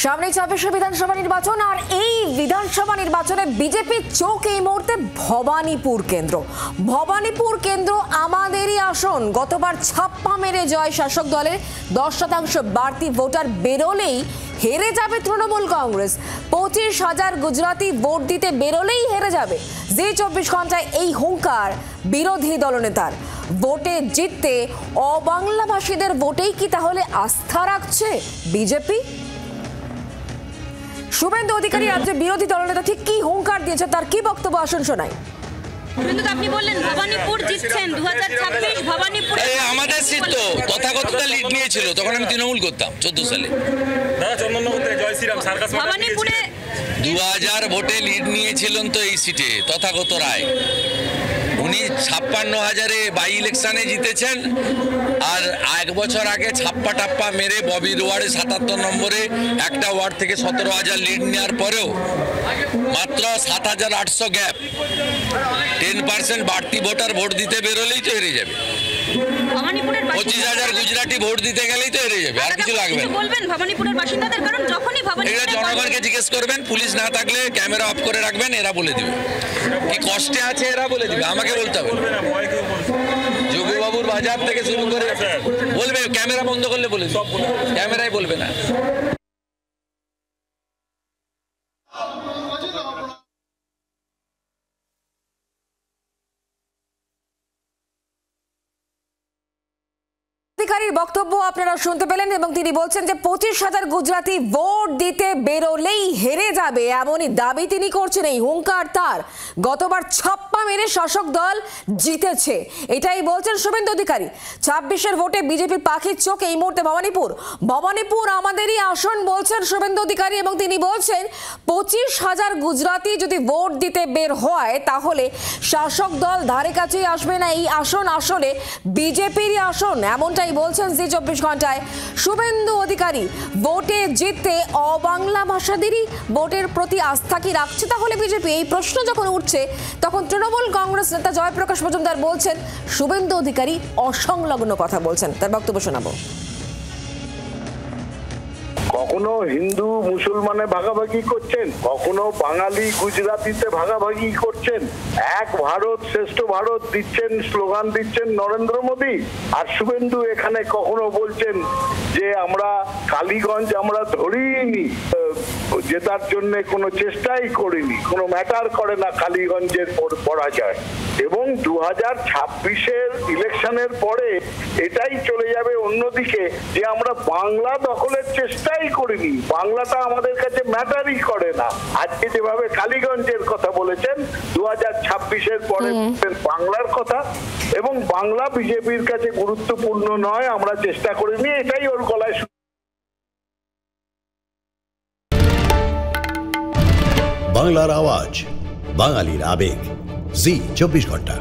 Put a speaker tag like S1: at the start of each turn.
S1: সামনে ২৬শে বিধানসভা নির্বাচন, আর এই বিধানসভা নির্বাচনে বিজেপির চোখ এই মুহূর্তে ভবানীপুর কেন্দ্র। ভবানীপুর কেন্দ্র আমাদেরই আসন। গতবার ছাপ্পা মেরে জয় শাসক দলের 10% বাড়তি ভোটার বেরোলেই হেরে যাবে তৃণমূল কংগ্রেস। 25,000 গুজরাটি ভোট দিতে বেরোলেই হেরে যাবে। জি 24 ঘন্টায় এই হুঙ্কার বিরোধী দলনেতার। ভোটে জিততে অবাংলাভাষীদের ভোটেই কি তাহলে আস্থা রাখছে বিজেপি? শুভেন্দু অধিকারী রাজ্যে বিরোধী দলনেতা ঠিক কি হুঙ্কার দিয়েছে, তার কি বক্তব্য আসুন শোনাই।
S2: আপনি বললেন ভবানীপুর জিতছেন 2026 ভবানীপুরে
S3: আমাদের সিট তো তথাকথিত লিড নিয়েছিল, তখন আমি তৃণমূল করতাম 14 সালে।
S2: ভবানীপুরে
S3: 2000 ভোটে লিড নিয়েছিলেন তো এই সিটে তথাগত রায়। উনি 56,000-এ বাই ইলেকশনে জিতেছেন, আর 1 বছর আগে ছাপ্পা টাপ্পা মেরে ববির ওয়ার্ডে 77 নম্বরে একটা ওয়ার্ড থেকে 17,000 লিড নেওয়ার পরেও মাত্র 7,800 গ্যাপ, 10% বাড়তি ভোটার ভোট দিতে বেরোলেই তো হেরে যাবে। 25,000 গুজরাটি ভোট দিতে গেলেই তো হেরে যাবে, আর কিছু লাগবে না।
S2: বলবেন ভবানীপুরের বাসিন্দাদের, কারণ যখনই
S3: এটা জনগণকে জিজ্ঞেস করবেন, পুলিশ না থাকলে ক্যামেরা অফ করে রাখবেন, এরা বলে দিবে কি কষ্টে আছে, এরা বলে দিবে, আমাকে বলতে হবে। যোগীবাবুর বাজার থেকে শুরু করে বলবে, ক্যামেরা বন্ধ করলে বলে দিবে, ক্যামেরায় বলবে না।
S1: অধিকারীর বক্তব্য আপনারা শুনতে পেলেন, এবং তিনি বলছেন যে 25,000 গুজরাটি ভোট দিতে বেরোলেই হেরে যাবে, এমনই দাবি তিনি করছেন। এই হুঙ্কার তার। গতবার ছাপ্পা মেরে শাসক দল জিতেছে, এটাই বলছেন শুভেন্দু অধিকারী। 26-এর ভোটে বিজেপির পাখির চোখ এই মুহূর্তে ভবানীপুর। ভবানীপুর আমাদেরই আসন বলছেন শুভেন্দু অধিকারী, এবং তিনি বলছেন 25,000 গুজরাটি যদি ভোট দিতে বের হয় তাহলে শাসক দল ধারে কাছেই আসবে না। এই আসন আসলে বিজেপিরই আসন, এমনটাই বলছেন জি 24 ঘন্টায় শুভেন্দু অধিকারী। ভোটে জিততে অবাংলা ভাষাদেরই ভোটের প্রতি আস্থা কি রাখছে তাহলে বিজেপি? এই প্রশ্ন যখন উঠছে তখন তৃণমূল কংগ্রেস নেতা জয়প্রকাশ মজুমদার বলছেন শুভেন্দু অধিকারী অসংলগ্ন কথা বলছেন। তার বক্তব্য শোনাবো।
S4: কখনো হিন্দু মুসলমানে ভাগাভাগি করছেন, কখনো বাঙালি গুজরাটিতে ভাগাভাগি করছেন। এক ভারত শ্রেষ্ঠ ভারত দিচ্ছেন, স্লোগান দিচ্ছেন নরেন্দ্র মোদী। আর শুভেন্দু এখানে কখনো বলছেন যে আমরা কালীগঞ্জ আমরা ধরিনি, জেতার জন্য কোনো চেষ্টাই করিনি, কোনো ম্যাটার করে না কালীগঞ্জের পরাজয়। এবং 2026-এর ইলেকশনের পরে এটাই চলে যাবে অন্যদিকে যে আমরা বাংলা দখলের চেষ্টাই করিনি, বাংলাটা আমাদের কাছে ম্যাটারই করে না। আজকে যেভাবে কালীগঞ্জের কথা বলেছেন, 2026-এর পরে বাংলার কথা, এবং বাংলা বিজেপির কাছে গুরুত্বপূর্ণ নয়, আমরা চেষ্টা করিনি, এটাই ওর গলায়।
S5: বাংলার আওয়াজ, বাঙালির আবেগ, জি 24 ঘন্টা।